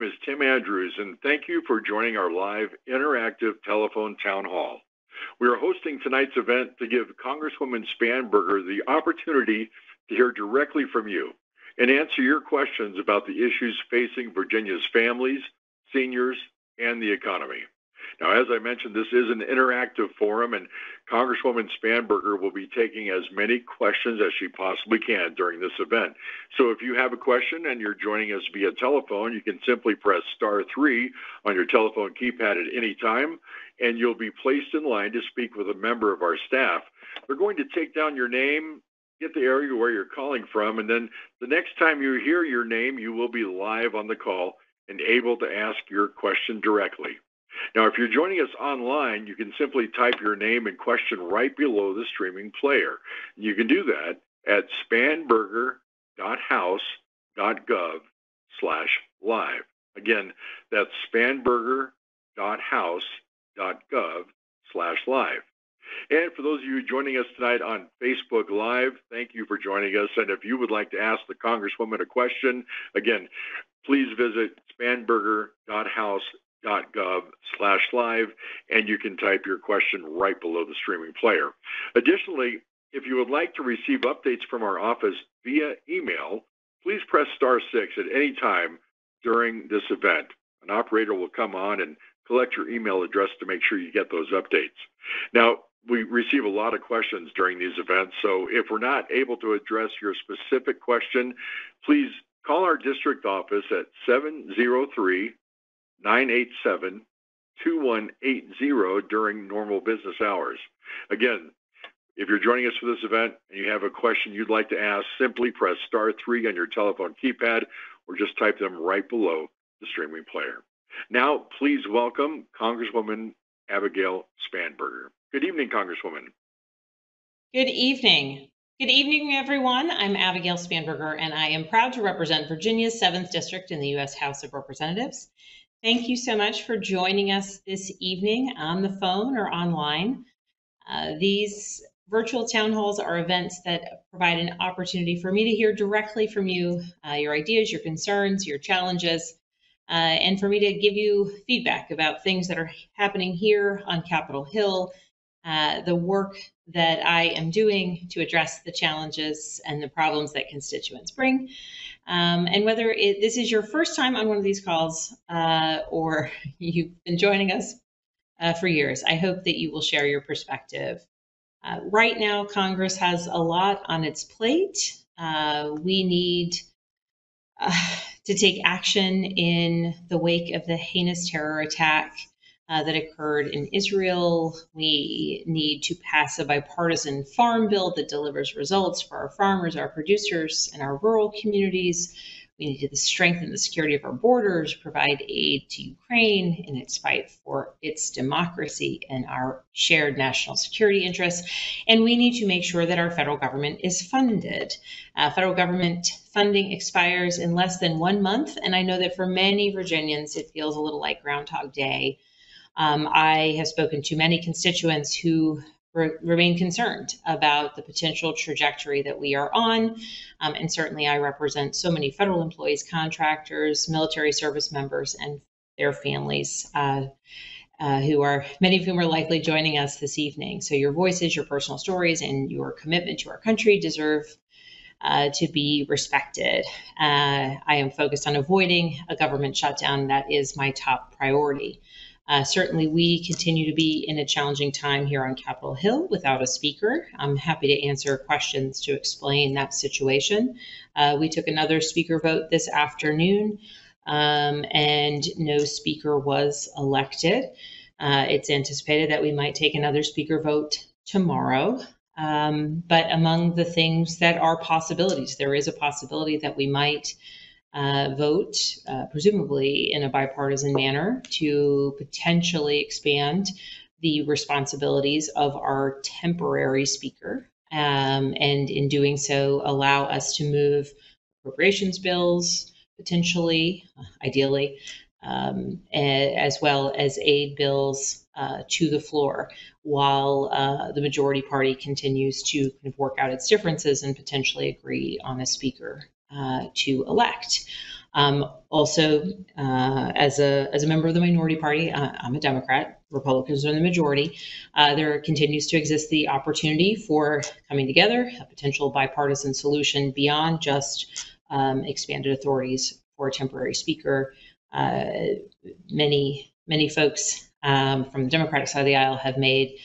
Ms. Tim Andrews, and thank you for joining our live interactive telephone town hall. We are hosting tonight's event to give Congresswoman Spanberger the opportunity to hear directly from you and answer your questions about the issues facing Virginia's families, seniors, and the economy. Now, as I mentioned, this is an interactive forum, and Congresswoman Spanberger will be taking as many questions as she possibly can during this event. So if you have a question and you're joining us via telephone, you can simply press *3 on your telephone keypad at any time, and you'll be placed in line to speak with a member of our staff. They're going to take down your name, get the area where you're calling from, and then the next time you hear your name, you will be live on the call and able to ask your question directly. Now, if you're joining us online, you can simply type your name and question right below the streaming player. You can do that at spanberger.house.gov/live. Again, that's spanberger.house.gov/live. And for those of you joining us tonight on Facebook Live, thank you for joining us. And if you would like to ask the Congresswoman a question, again, please visit spanberger.house.gov/live, and you can type your question right below the streaming player. Additionally, if you would like to receive updates from our office via email, please press *6 at any time during this event. An operator will come on and collect your email address to make sure you get those updates. Now, we receive a lot of questions during these events, so if we're not able to address your specific question, please call our district office at 703-987-2180 during normal business hours. Again, if you're joining us for this event and you have a question you'd like to ask, simply press *3 on your telephone keypad or just type them right below the streaming player. Now, please welcome Congresswoman Abigail Spanberger. Good evening, Congresswoman. Good evening. Good evening, everyone. I'm Abigail Spanberger, and I am proud to represent Virginia's 7th District in the U.S. House of Representatives. Thank you so much for joining us this evening on the phone or online. These virtual town halls are events that provide an opportunity for me to hear directly from you, your ideas, your concerns, your challenges, and for me to give you feedback about things that are happening here on Capitol Hill, the work that I am doing to address the challenges and the problems that constituents bring. And whether this is your first time on one of these calls or you've been joining us for years, I hope that you will share your perspective. Right now, Congress has a lot on its plate. We need to take action in the wake of the heinous terror attack that occurred in Israel. We need to pass a bipartisan farm bill that delivers results for our farmers, our producers, and our rural communities. We need to strengthen the security of our borders, provide aid to Ukraine in its fight for its democracy and our shared national security interests. And we need to make sure that our federal government is funded. Federal government funding expires in less than 1 month. And I know that for many Virginians, it feels a little like Groundhog Day. I have spoken to many constituents who remain concerned about the potential trajectory that we are on. And certainly I represent so many federal employees, contractors, military service members, and their families, many of whom are likely joining us this evening. So your voices, your personal stories, and your commitment to our country deserve to be respected. I am focused on avoiding a government shutdown. That is my top priority. Certainly, we continue to be in a challenging time here on Capitol Hill without a speaker. I'm happy to answer questions to explain that situation. We took another speaker vote this afternoon, and no speaker was elected. It's anticipated that we might take another speaker vote tomorrow. But among the things that are possibilities, there is a possibility that we might vote, presumably in a bipartisan manner, to potentially expand the responsibilities of our temporary speaker, and in doing so, allow us to move appropriations bills, potentially, ideally, as well as aid bills to the floor, while the majority party continues to kind of work out its differences and potentially agree on a speaker to elect. Also, as a member of the minority party, I'm a Democrat. Republicans are in the majority. There continues to exist the opportunity for coming together, a potential bipartisan solution beyond just expanded authorities for a temporary speaker. Many folks from the Democratic side of the aisle have made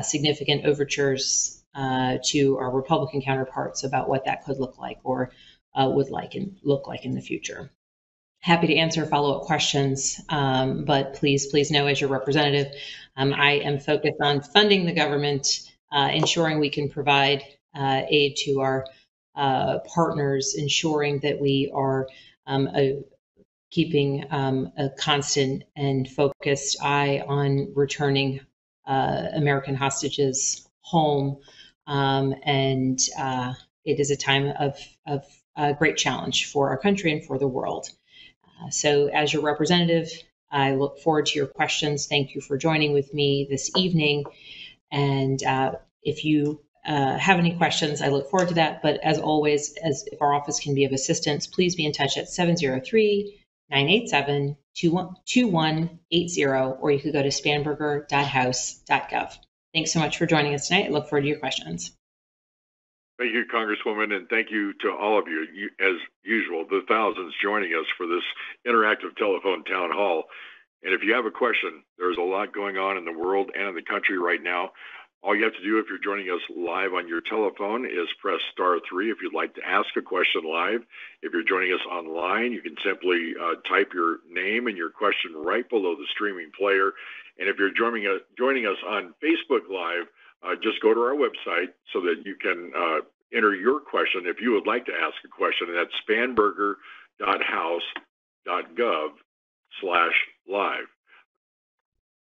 significant overtures to our Republican counterparts about what that could look like or would like and look like in the future. Happy to answer follow-up questions, but please know, as your representative, I am focused on funding the government, ensuring we can provide aid to our partners, ensuring that we are keeping a constant and focused eye on returning American hostages home. And it is a time of great challenge for our country and for the world. So as your representative, I look forward to your questions. Thank you for joining with me this evening. And if you have any questions, I look forward to that. But as always, as if our office can be of assistance, please be in touch at 703-987-2180, or you could go to spanberger.house.gov. Thanks so much for joining us tonight. I look forward to your questions. Thank you, Congresswoman, and thank you to all of you, as usual, the thousands joining us for this interactive telephone town hall. And if you have a question, there's a lot going on in the world and in the country right now. All you have to do if you're joining us live on your telephone is press *3 if you'd like to ask a question live. If you're joining us online, you can simply type your name and your question right below the streaming player. And if you're joining us on Facebook Live, just go to our website so that you can enter your question if you would like to ask a question, and that's spanberger.house.gov/live.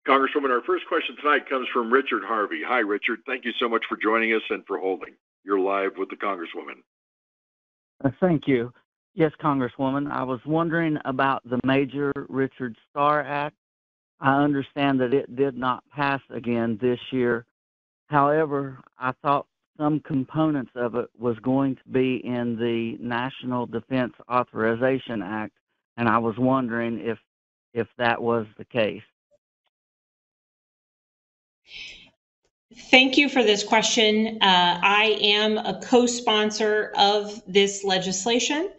Congresswoman, our first question tonight comes from Richard Harvey. Hi, Richard. Thank you so much for joining us and for holding. You're live with the Congresswoman. Thank you. Yes, Congresswoman, I was wondering about the Major Richard Starr Act. I understand that it did not pass again this year. However, I thought some components of it was going to be in the National Defense Authorization Act, and I was wondering if that was the case. Thank you for this question. I am a co-sponsor of this legislation.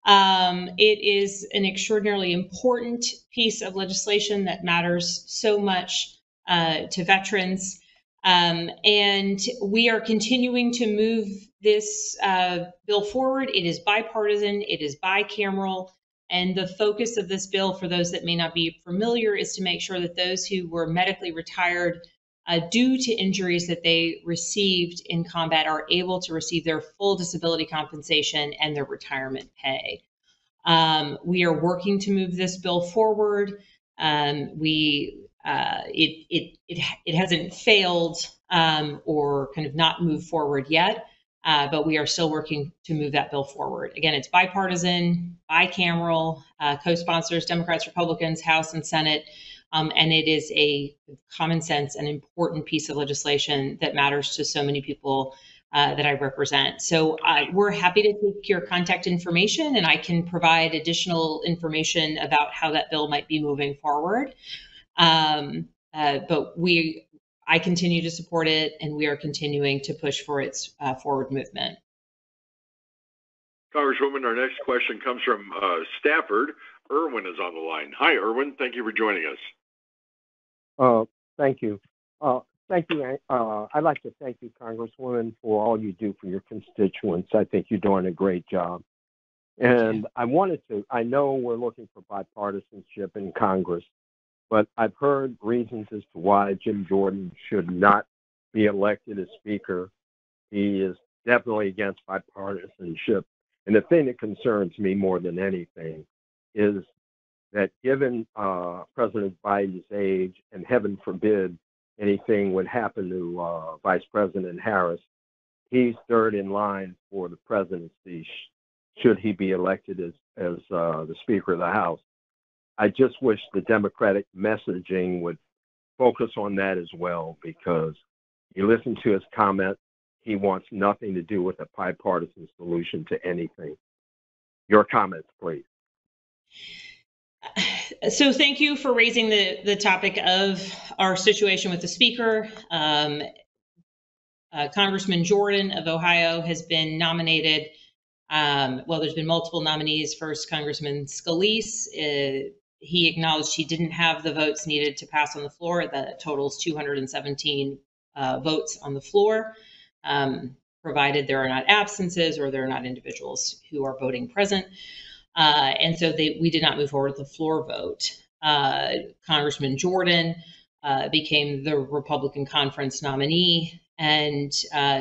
It is an extraordinarily important piece of legislation that matters so much to veterans. And we are continuing to move this bill forward. It is bipartisan, it is bicameral, and the focus of this bill, for those that may not be familiar, is to make sure that those who were medically retired due to injuries that they received in combat are able to receive their full disability compensation and their retirement pay. We are working to move this bill forward. It hasn't failed or kind of not moved forward yet, but we are still working to move that bill forward. Again, it's bipartisan, bicameral, co-sponsors, Democrats, Republicans, House and Senate, and it is a common sense and important piece of legislation that matters to so many people that I represent. So we're happy to take your contact information, and I can provide additional information about how that bill might be moving forward. But I continue to support it, and we are continuing to push for its forward movement. Congresswoman, our next question comes from Stafford. Irwin is on the line. Hi, Irwin. Thank you for joining us. Thank you. Thank you. I'd like to thank you, Congresswoman, for all you do for your constituents. I think you're doing a great job. And I know we're looking for bipartisanship in Congress, but I've heard reasons as to why Jim Jordan should not be elected as Speaker. He is definitely against bipartisanship. And the thing that concerns me more than anything is that given President Biden's age, and heaven forbid anything would happen to Vice President Harris, he's third in line for the presidency should he be elected as the Speaker of the House. I just wish the Democratic messaging would focus on that as well, because you listen to his comment, he wants nothing to do with a bipartisan solution to anything. Your comments, please. So thank you for raising the topic of our situation with the Speaker. Congressman Jordan of Ohio has been nominated. There's been multiple nominees. First, Congressman Scalise. He acknowledged he didn't have the votes needed to pass on the floor. That totals 217 votes on the floor, provided there are not absences or there are not individuals who are voting present. And so we did not move forward with the floor vote. Congressman Jordan became the Republican conference nominee. And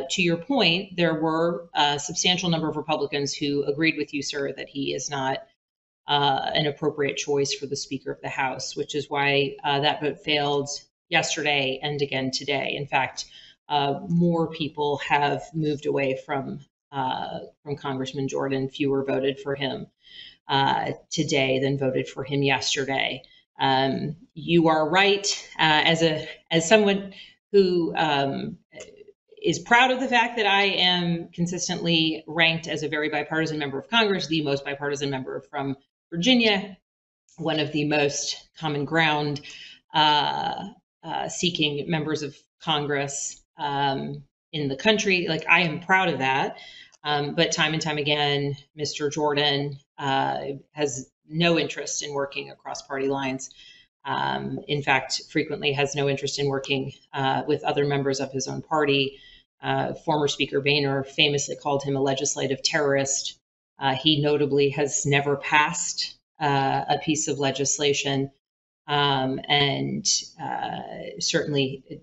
to your point, there were a substantial number of Republicans who agreed with you, sir, that he is not an appropriate choice for the Speaker of the House, which is why that vote failed yesterday and again today. In fact, more people have moved away from Congressman Jordan. Fewer voted for him today than voted for him yesterday. You are right. As someone who is proud of the fact that I am consistently ranked as a very bipartisan member of Congress, the most bipartisan member from Virginia, one of the most common ground seeking members of Congress in the country. Like, I am proud of that. But time and time again, Mr. Jordan has no interest in working across party lines. In fact, frequently has no interest in working with other members of his own party. Former Speaker Boehner famously called him a legislative terrorist. He notably has never passed a piece of legislation. And certainly,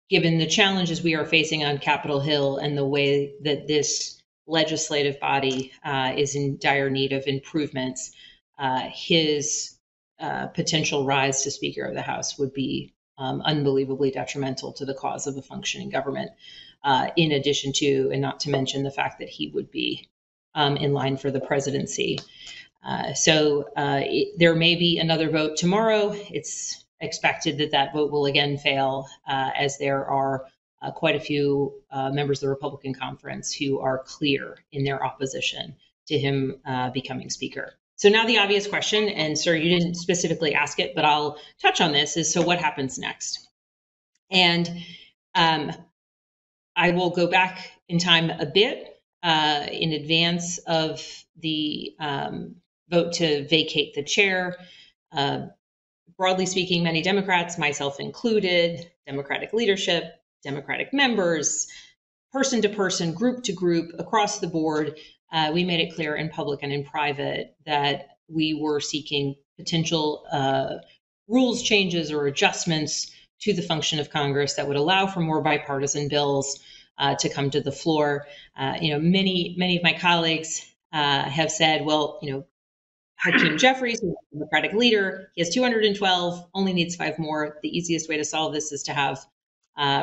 given the challenges we are facing on Capitol Hill and the way that this legislative body is in dire need of improvements, his potential rise to Speaker of the House would be unbelievably detrimental to the cause of a functioning government, in addition to, and not to mention, the fact that he would be in line for the presidency. So there may be another vote tomorrow. It's expected that vote will again fail, as there are quite a few members of the Republican conference who are clear in their opposition to him becoming Speaker. So now the obvious question, and sir, you didn't specifically ask it, but I'll touch on this, is so what happens next? And I will go back in time a bit in advance of the vote to vacate the chair. Broadly speaking, many Democrats, myself included, Democratic leadership, Democratic members, person to person, group to group, across the board, we made it clear in public and in private that we were seeking potential rules changes or adjustments to the function of Congress that would allow for more bipartisan bills to come to the floor. Many of my colleagues have said, well, Hakeem Jeffries, who's a Democratic leader, he has 212, only needs 5 more. The easiest way to solve this is to have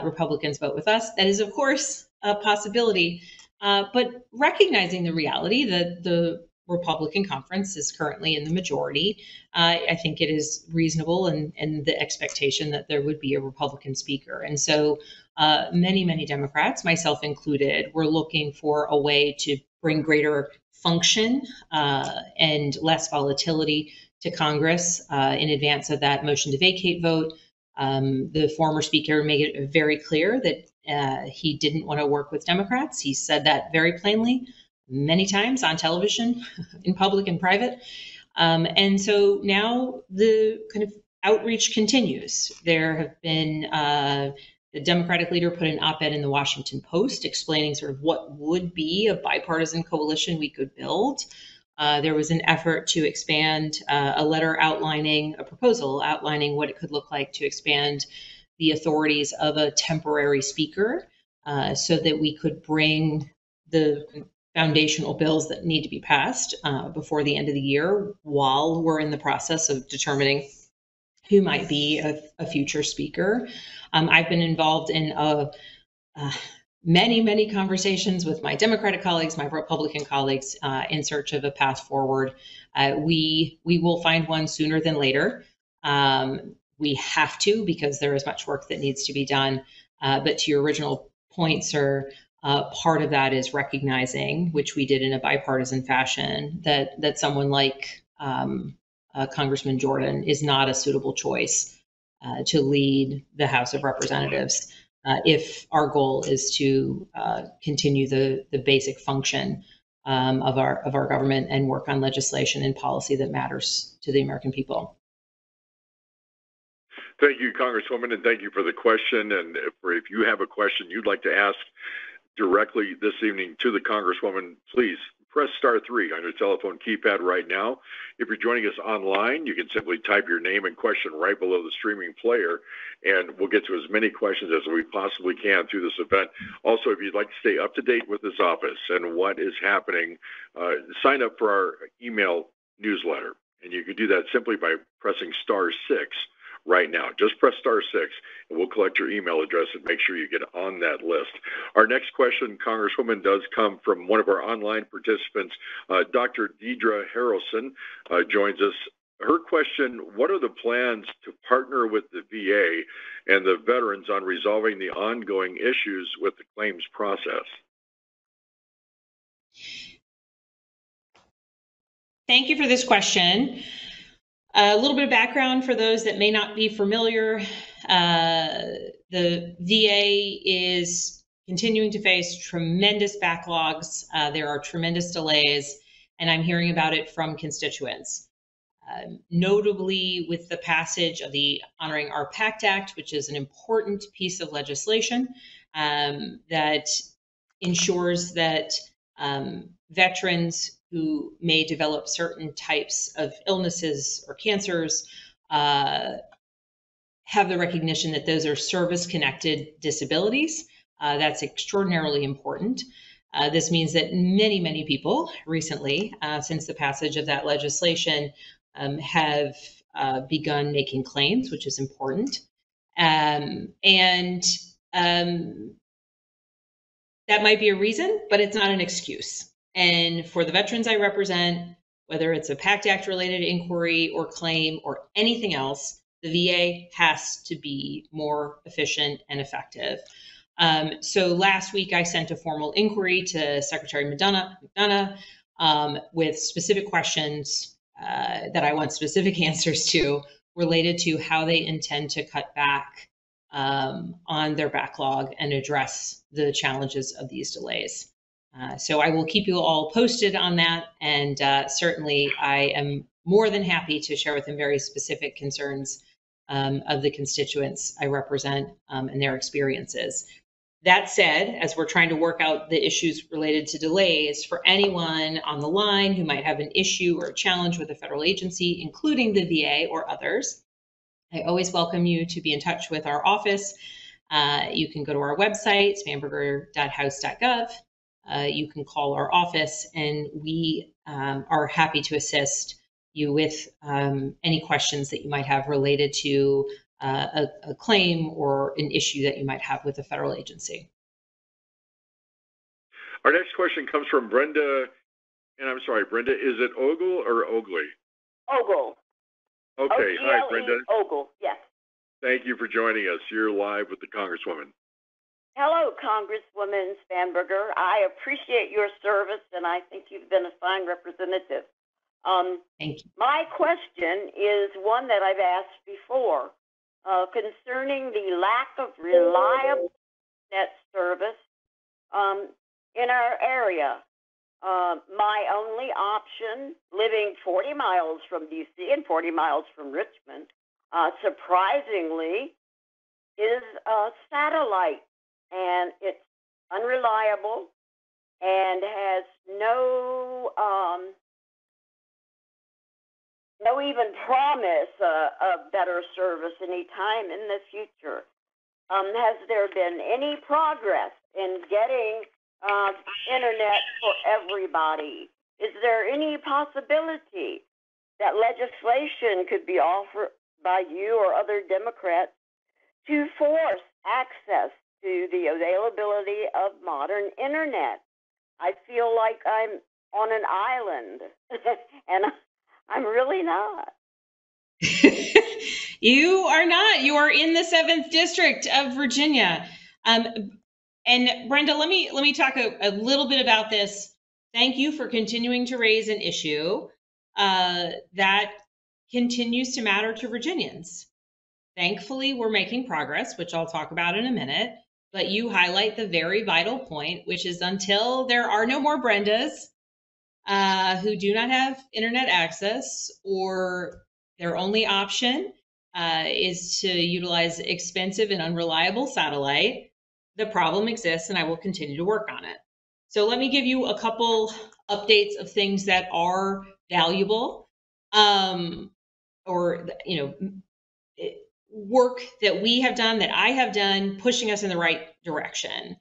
Republicans vote with us. That is, of course, a possibility. But recognizing the reality that the Republican conference is currently in the majority, I think it is reasonable and the expectation that there would be a Republican speaker. And so many Democrats, myself included, were looking for a way to bring greater function and less volatility to Congress in advance of that motion to vacate vote. The former speaker made it very clear that he didn't want to work with Democrats. He said that very plainly many times on television, in public and private. And so now the kind of outreach continues. There have been the Democratic leader put an op-ed in the Washington Post explaining sort of what would be a bipartisan coalition we could build. There was an effort to expand a letter outlining a proposal, outlining what it could look like to expand the authorities of a temporary speaker so that we could bring the foundational bills that need to be passed before the end of the year while we're in the process of determining who might be a future speaker. I've been involved in many conversations with my Democratic colleagues, my Republican colleagues, in search of a path forward. We will find one sooner than later. We have to, because there is much work that needs to be done. But to your original point, sir, part of that is recognizing, which we did in a bipartisan fashion, that someone like Congressman Jordan is not a suitable choice to lead the House of Representatives if our goal is to continue the basic function of our government and work on legislation and policy that matters to the American people. Thank you, Congresswoman, and thank you for the question. And if you have a question you'd like to ask directly this evening to the Congresswoman, please press star 3 on your telephone keypad right now. If you're joining us online, you can simply type your name and question right below the streaming player, and we'll get to as many questions as we possibly can through this event. Also, if you'd like to stay up to date with this office and what is happening, sign up for our email newsletter, and you can do that simply by pressing star 6 right now. Just press star 6, and we'll collect your email address and make sure you get on that list. Our next question, Congresswoman, does come from one of our online participants. Dr. Deidre Harrelson joins us. Her question: what are the plans to partner with the VA and the veterans on resolving the ongoing issues with the claims process? Thank you for this question. A little bit of background for those that may not be familiar. The VA is continuing to face tremendous backlogs. There are tremendous delays, and I'm hearing about it from constituents. Notably with the passage of the Honoring Our Pact Act, which is an important piece of legislation that ensures that veterans who may develop certain types of illnesses or cancers have the recognition that those are service-connected disabilities. That's extraordinarily important. This means that many, many people recently, since the passage of that legislation, have begun making claims, which is important. And that might be a reason, but it's not an excuse. And for the veterans I represent, whether it's a PACT Act related inquiry or claim or anything else, the VA has to be more efficient and effective. So last week I sent a formal inquiry to Secretary McDonough with specific questions that I want specific answers to related to how they intend to cut back on their backlog and address the challenges of these delays. So I will keep you all posted on that, and certainly I am more than happy to share with them very specific concerns of the constituents I represent and their experiences. That said, as we're trying to work out the issues related to delays, for anyone on the line who might have an issue or a challenge with a federal agency, including the VA or others, I always welcome you to be in touch with our office. You can go to our website, spanberger.house.gov. You can call our office, and we are happy to assist you with any questions that you might have related to a claim or an issue that you might have with a federal agency. Our next question comes from Brenda, and I'm sorry, Brenda, is it Ogle or Ogley? Ogle. Okay, O-G-L-E, hi, Brenda. Ogle, yes. Thank you for joining us. You're live with the Congresswoman. Hello, Congresswoman Spanberger. I appreciate your service, and I think you've been a fine representative. Thank you. My question is one that I've asked before concerning the lack of reliable net service in our area. My only option, living 40 miles from D.C. and 40 miles from Richmond, surprisingly, is satellite. And it's unreliable and has no even promise of better service anytime in the future. Has there been any progress in getting internet for everybody? Is there any possibility that legislation could be offered by you or other Democrats to force access to the availability of modern internet? I feel like I'm on an island, and I'm really not. You are not. You are in the 7th District of Virginia. And Brenda, let me talk a little bit about this. Thank you for continuing to raise an issue. that continues to matter to Virginians. Thankfully, we're making progress, which I'll talk about in a minute. But you highlight the very vital point, which is until there are no more Brendas who do not have internet access, or their only option is to utilize expensive and unreliable satellite, the problem exists, and I will continue to work on it. So let me give you a couple updates of things that are valuable, or work that we have done, that I have done, pushing us in the right direction.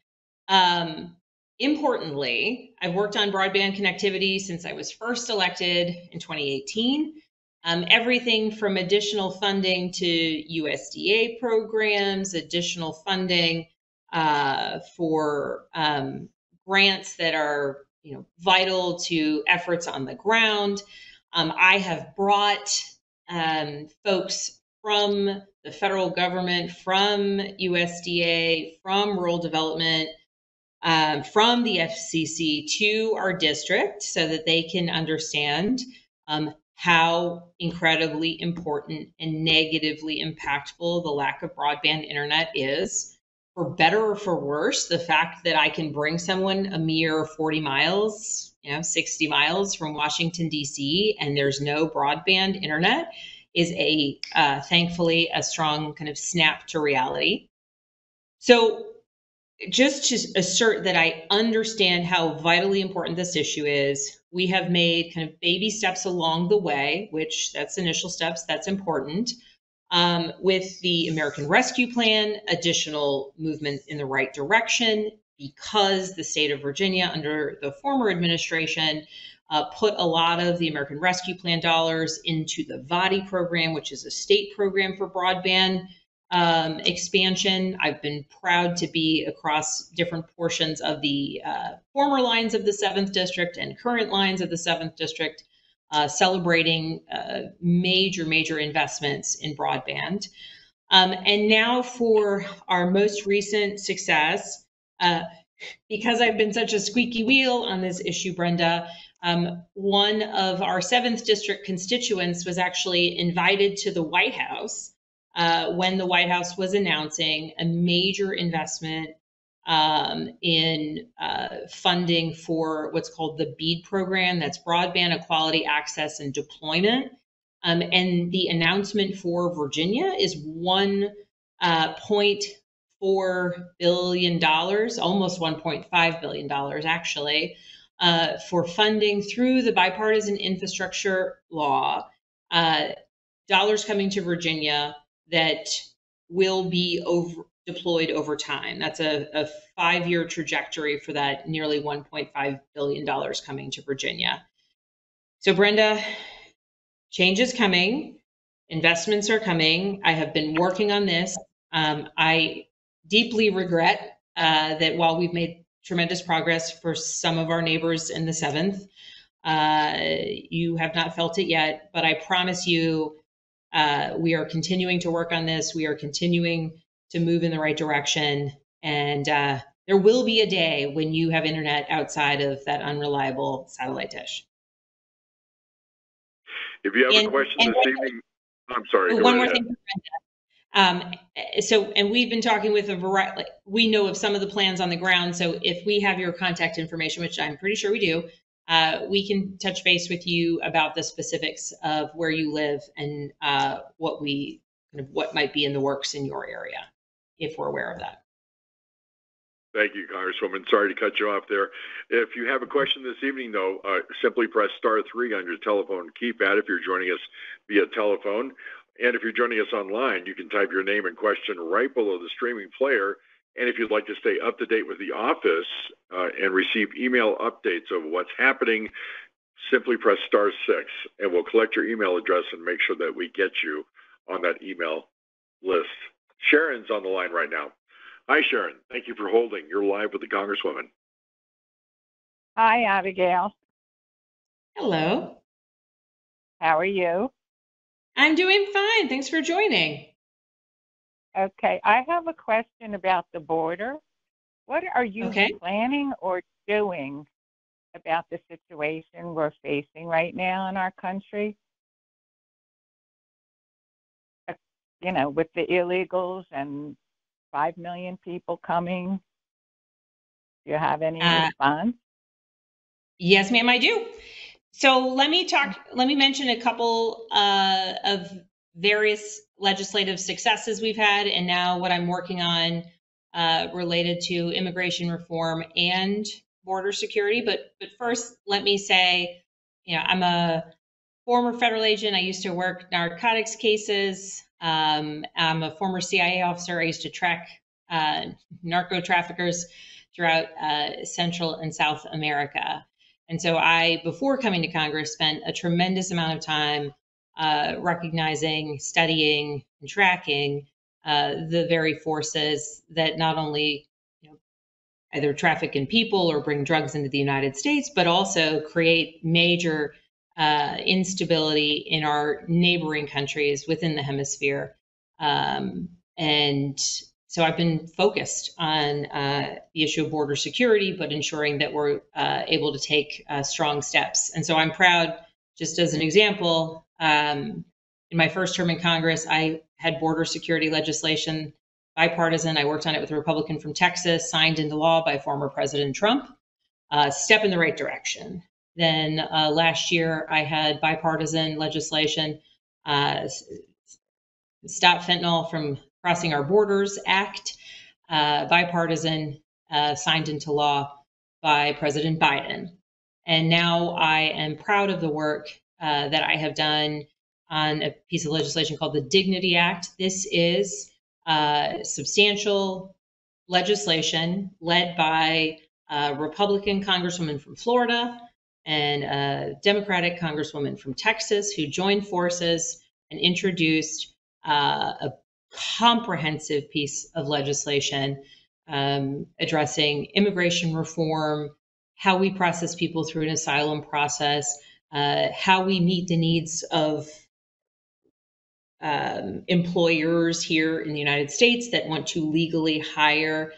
Importantly, I've worked on broadband connectivity since I was first elected in 2018. Everything from additional funding to USDA programs, additional funding for grants that are vital to efforts on the ground. I have brought folks from the federal government, from USDA, from rural development, from the FCC to our district so that they can understand how incredibly important and negatively impactful the lack of broadband internet is. For better or for worse, the fact that I can bring someone a mere 40 miles, 60 miles from Washington, D.C., and there's no broadband internet is thankfully a strong kind of snap to reality. So just to assert that I understand how vitally important this issue is, we have made kind of baby steps along the way, which that's initial steps, that's important. With the American Rescue Plan, additional movement in the right direction, because the state of Virginia under the former administration put a lot of the American Rescue Plan dollars into the VADI program, which is a state program for broadband expansion. I've been proud to be across different portions of the former lines of the 7th District and current lines of the 7th District, celebrating major investments in broadband. And now for our most recent success, because I've been such a squeaky wheel on this issue, Brenda, one of our 7th District constituents was actually invited to the White House when the White House was announcing a major investment in funding for what's called the BEAD program, that's Broadband Equality, Access, and Deployment. And the announcement for Virginia is $1.4 billion, almost $1.5 billion actually, for funding through the bipartisan infrastructure law, dollars coming to Virginia that will be deployed over time. That's a 5-year trajectory for that nearly $1.5 billion coming to Virginia. So Brenda, change is coming. Investments are coming. I have been working on this. I deeply regret that while we've made tremendous progress for some of our neighbors in the 7th, you have not felt it yet, but I promise you, we are continuing to work on this. We are continuing to move in the right direction. And there will be a day when you have internet outside of that unreliable satellite dish. If you have a question this evening, I'm sorry. One more thing, Brenda. And we've been talking with a variety, we know of some of the plans on the ground. So if we have your contact information, which I'm pretty sure we do, we can touch base with you about the specifics of where you live and what might be in the works in your area, if we're aware of that. Thank you, Congresswoman. Sorry to cut you off there. If you have a question this evening, though, simply press *3 on your telephone keypad if you're joining us via telephone. And if you're joining us online, you can type your name and question right below the streaming player. And if you'd like to stay up to date with the office and receive email updates of what's happening, simply press *6, and we'll collect your email address and make sure that we get you on that email list. Sharon's on the line right now. Hi, Sharon. Thank you for holding. You're live with the Congresswoman. Hi, Abigail. Hello. How are you? I'm doing fine. Thanks for joining. Okay, I have a question about the border. What are you planning or doing about the situation we're facing right now in our country? With the illegals and 5 million people coming. Do you have any response? Yes, ma'am, I do. So let me mention a couple of various legislative successes we've had, and now what I'm working on related to immigration reform and border security. But first, let me say, I'm a former federal agent. I used to work narcotics cases. I'm a former CIA officer. I used to track narco traffickers throughout Central and South America. And so I, before coming to Congress, spent a tremendous amount of time recognizing, studying, and tracking the very forces that not only either traffic in people or bring drugs into the United States, but also create major instability in our neighboring countries within the hemisphere. And so I've been focused on the issue of border security, but ensuring that we're able to take strong steps. And so I'm proud, just as an example, in my first term in Congress, I had border security legislation, bipartisan. I worked on it with a Republican from Texas, signed into law by former President Trump. Step in the right direction. Then last year, I had bipartisan legislation, Stop Fentanyl from Crossing Our Borders Act, bipartisan, signed into law by President Biden. And now I am proud of the work that I have done on a piece of legislation called the Dignity Act. This is substantial legislation led by a Republican Congresswoman from Florida and a Democratic Congresswoman from Texas who joined forces and introduced a comprehensive piece of legislation addressing immigration reform, how we process people through an asylum process, how we meet the needs of employers here in the United States that want to legally hire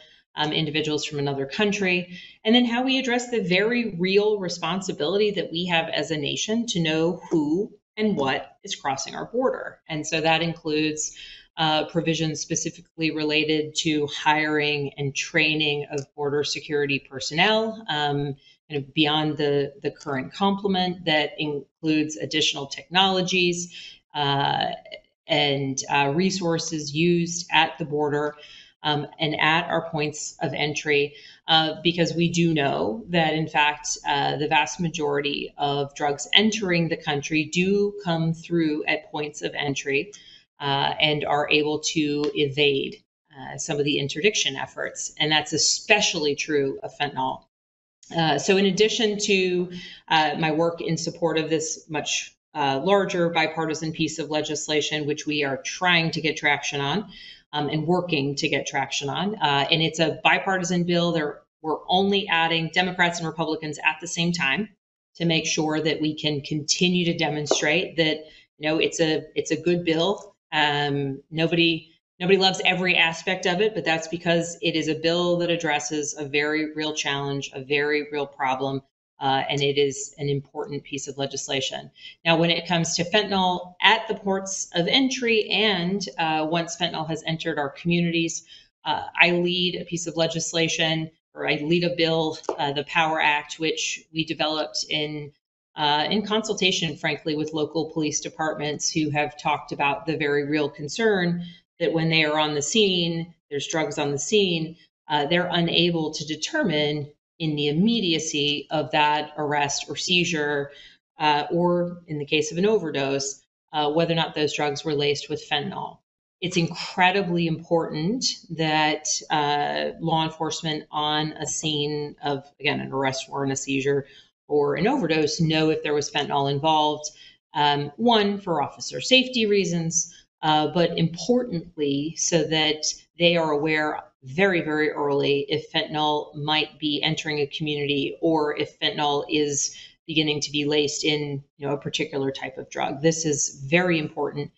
individuals from another country, and then how we address the very real responsibility that we have as a nation to know who and what is crossing our border. And so that includes provisions specifically related to hiring and training of border security personnel, beyond the current complement that includes additional technologies and resources used at the border and at our points of entry, because we do know that, in fact, the vast majority of drugs entering the country do come through at points of entry and are able to evade some of the interdiction efforts. And that's especially true of fentanyl. So in addition to my work in support of this much larger bipartisan piece of legislation, which we are trying to get traction on and working to get traction on, and it's a bipartisan bill. We're only adding Democrats and Republicans at the same time to make sure that we can continue to demonstrate that it's a good bill. Nobody loves every aspect of it, but that's because it is a bill that addresses a very real challenge, a very real problem, and it is an important piece of legislation. Now, when it comes to fentanyl at the ports of entry and once fentanyl has entered our communities, I lead a piece of legislation, or I lead a bill, the POWER Act, which we developed in consultation, frankly, with local police departments who have talked about the very real concern that when they are on the scene, there's drugs on the scene, they're unable to determine in the immediacy of that arrest or seizure, or in the case of an overdose, whether or not those drugs were laced with fentanyl. It's incredibly important that law enforcement on a scene of, again, an arrest or a seizure or an overdose know if there was fentanyl involved, one, for officer safety reasons, but importantly, so that they are aware very, very early if fentanyl might be entering a community or if fentanyl is beginning to be laced in a particular type of drug. This is very important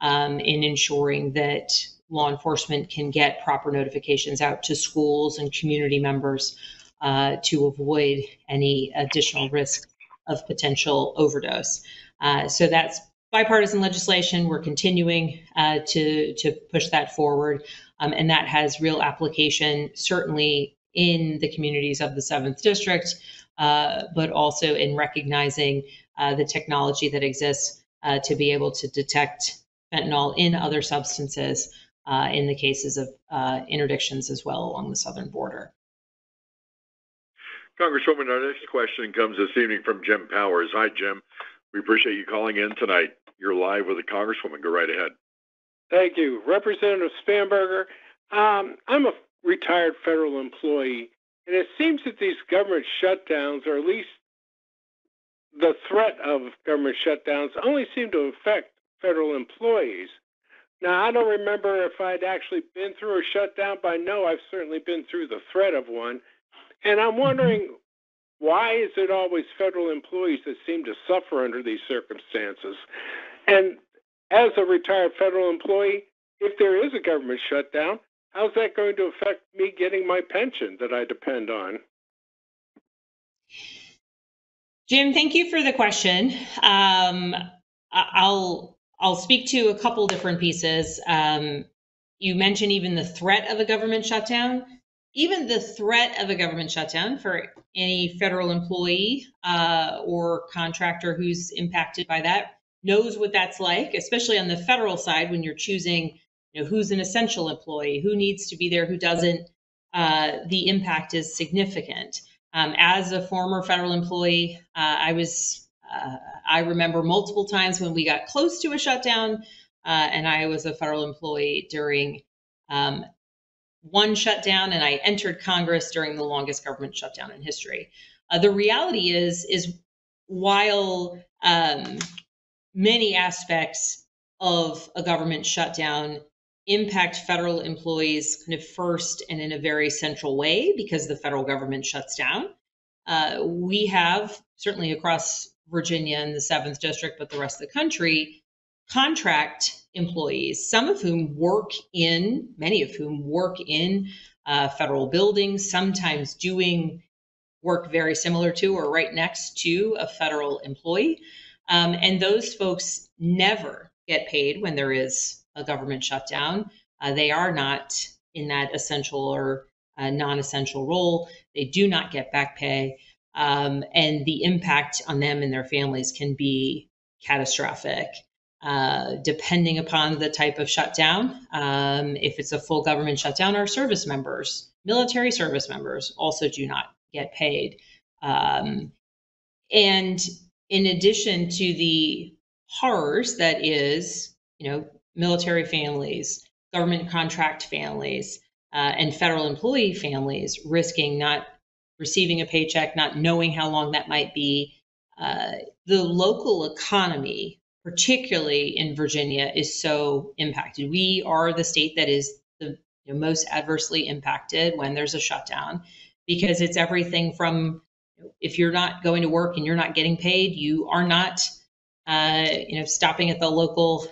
in ensuring that law enforcement can get proper notifications out to schools and community members to avoid any additional risk of potential overdose. So that's bipartisan legislation. We're continuing to push that forward, and that has real application, certainly in the communities of the 7th District, but also in recognizing the technology that exists to be able to detect fentanyl in other substances in the cases of interdictions as well along the southern border. Congresswoman, our next question comes this evening from Jim Powers. Hi, Jim. We appreciate you calling in tonight. You're live with the Congresswoman. Go right ahead. Thank you. Representative Spanberger, I'm a retired federal employee, and it seems that these government shutdowns, or at least the threat of government shutdowns, only seem to affect federal employees. Now, I don't remember if I'd actually been through a shutdown, but I know I've certainly been through the threat of one. And I'm wondering, why is it always federal employees that seem to suffer under these circumstances? And as a retired federal employee, if there is a government shutdown, how's that going to affect me getting my pension that I depend on? Jim, thank you for the question. I'll speak to a couple different pieces. You mentioned even the threat of a government shutdown. Even the threat of a government shutdown for any federal employee or contractor who's impacted by that knows what that's like, especially on the federal side when you're choosing, who's an essential employee, who needs to be there, who doesn't. The impact is significant. As a former federal employee, I remember multiple times when we got close to a shutdown, and I was a federal employee during one shutdown, and I entered Congress during the longest government shutdown in history. The reality is while many aspects of a government shutdown impact federal employees kind of first and in a very central way because the federal government shuts down, we have, certainly across Virginia and the 7th District, but the rest of the country, contract employees, many of whom work in federal buildings, sometimes doing work very similar to or right next to a federal employee. And those folks never get paid when there is a government shutdown. They are not in that essential or non-essential role. They do not get back pay. And the impact on them and their families can be catastrophic. Depending upon the type of shutdown. If it's a full government shutdown, our service members, military service members, also do not get paid. And in addition to the horrors that is, military families, government contract families, and federal employee families risking not receiving a paycheck, not knowing how long that might be, the local economy, particularly in Virginia, is so impacted. We are the state that is the most adversely impacted when there's a shutdown, because it's everything from, if you're not going to work and you're not getting paid, you are not, stopping at the local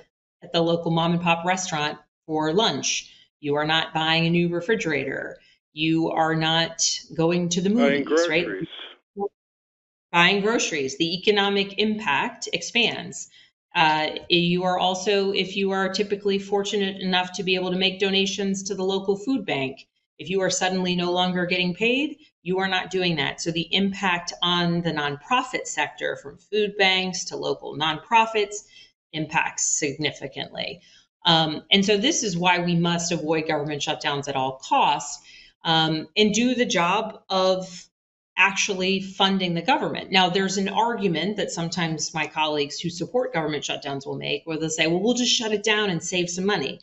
mom and pop restaurant for lunch. You are not buying a new refrigerator. You are not going to the movies, right? Buying groceries. The economic impact expands. You are also, if you are typically fortunate enough to be able to make donations to the local food bank, if you are suddenly no longer getting paid, you are not doing that. So the impact on the nonprofit sector, from food banks to local nonprofits, impacts significantly. And so this is why we must avoid government shutdowns at all costs, and do the job of actually funding the government. Now, there's an argument that sometimes my colleagues who support government shutdowns will make, where they'll say, well, we'll just shut it down and save some money.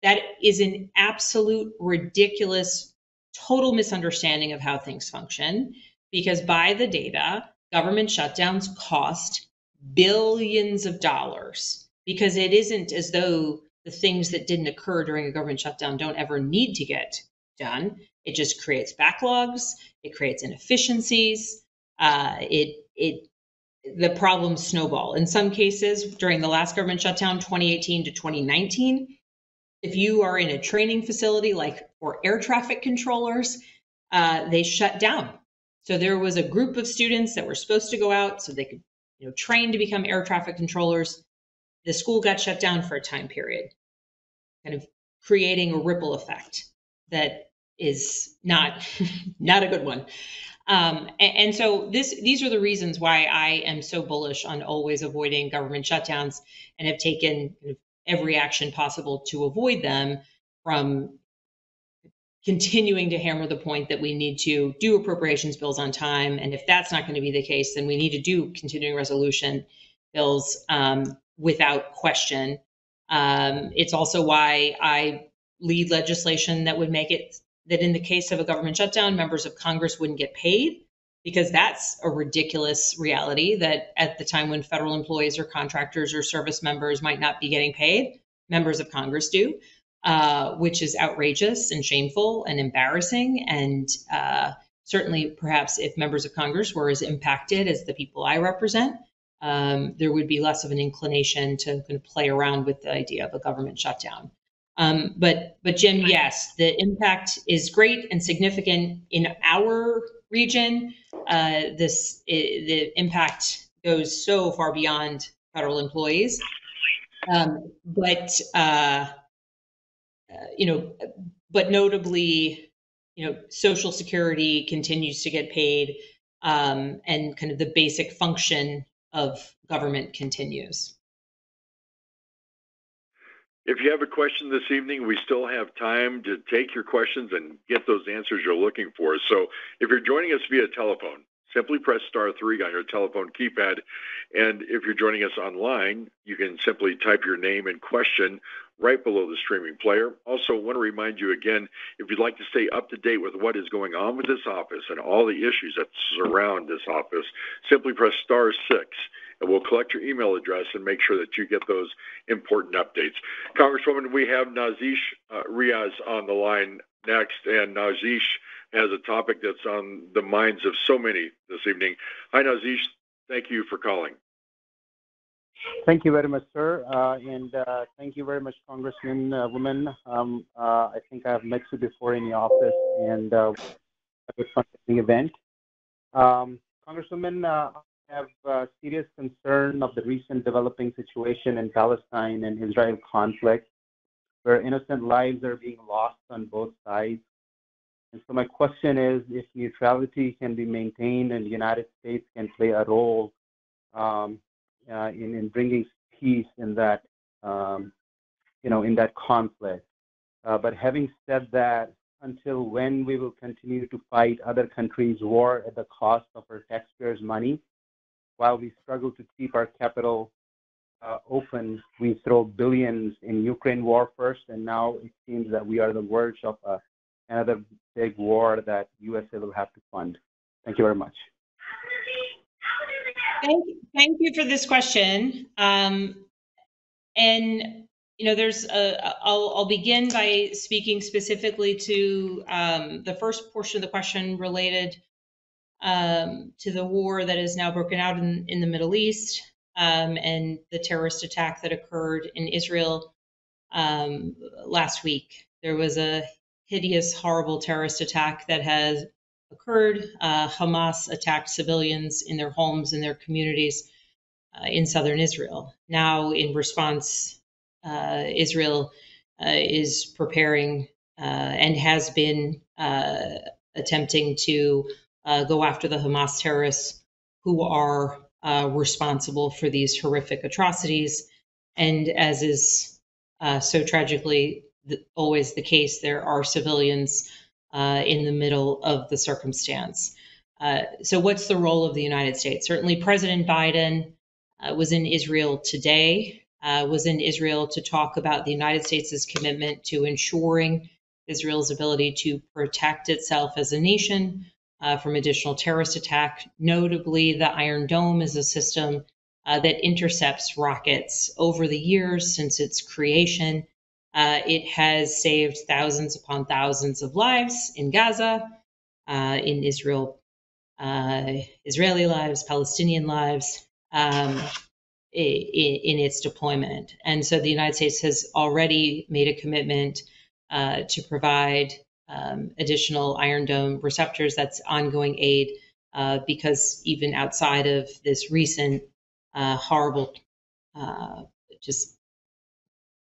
That is an absolute ridiculous, total misunderstanding of how things function, because by the data, government shutdowns cost billions of dollars, because it isn't as though the things that didn't occur during a government shutdown don't ever need to get done. It just creates backlogs. It creates inefficiencies. The problems snowball. In some cases, during the last government shutdown, 2018 to 2019, if you are in a training facility like for air traffic controllers, they shut down. So there was a group of students that were supposed to go out so they could, train to become air traffic controllers. The school got shut down for a time period, kind of creating a ripple effect that is not not a good one. And so these are the reasons why I am so bullish on always avoiding government shutdowns and have taken every action possible to avoid them, from continuing to hammer the point that we need to do appropriations bills on time. And if that's not going to be the case, then we need to do continuing resolution bills without question. It's also why I lead legislation that would make it that in the case of a government shutdown, members of Congress wouldn't get paid, because that's a ridiculous reality that at the time when federal employees or contractors or service members might not be getting paid, members of Congress do, which is outrageous and shameful and embarrassing. And certainly, perhaps if members of Congress were as impacted as the people I represent, there would be less of an inclination to kind of play around with the idea of a government shutdown. But Jim, yes, the impact is great and significant in our region. The impact goes so far beyond federal employees. But notably, Social Security continues to get paid, and kind of the basic function of government continues. If you have a question this evening, we still have time to take your questions and get those answers you're looking for. So if you're joining us via telephone, simply press *3 on your telephone keypad. And if you're joining us online, you can simply type your name and question right below the streaming player. Also, want to remind you again, if you'd like to stay up to date with what is going on with this office and all the issues that surround this office, simply press *6. And we'll collect your email address and make sure that you get those important updates. Congresswoman, we have Nazish Riaz on the line next, and Nazish has a topic that's on the minds of so many this evening. Hi, Nazish. Thank you for calling. Thank you very much, sir. And thank you very much, Congressman, woman. I think I've met you before in the office, and it was a fundraising event. Congresswoman, I have serious concern of the recent developing situation in Palestine and Israel conflict, where innocent lives are being lost on both sides. And so my question is, if neutrality can be maintained and the United States can play a role in bringing peace in that, in that conflict. But having said that, until when we will continue to fight other countries' war at the cost of our taxpayers' money, while we struggle to keep our capital open, we throw billions in Ukraine war first, and now it seems that we are on the verge of another big war that USA will have to fund. Thank you very much. Thank you for this question. I'll begin by speaking specifically to the first portion of the question related to the war that is now broken out in the Middle East, and the terrorist attack that occurred in Israel last week. There was a hideous, horrible terrorist attack that has occurred. Hamas attacked civilians in their homes and their communities in southern Israel. Now, in response, Israel is preparing and has been attempting to go after the Hamas terrorists who are responsible for these horrific atrocities. And as is so tragically always the case, there are civilians in the middle of the circumstance. So what's the role of the United States? Certainly President Biden was in Israel today, was in Israel to talk about the United States' commitment to ensuring Israel's ability to protect itself as a nation from additional terrorist attack. Notably, the Iron Dome is a system that intercepts rockets. Over the years since its creation, it has saved thousands upon thousands of lives in Gaza, in Israel, Israeli lives, Palestinian lives, in its deployment. And so the United States has already made a commitment to provide additional Iron Dome receptors. That's ongoing aid because even outside of this recent horrible, just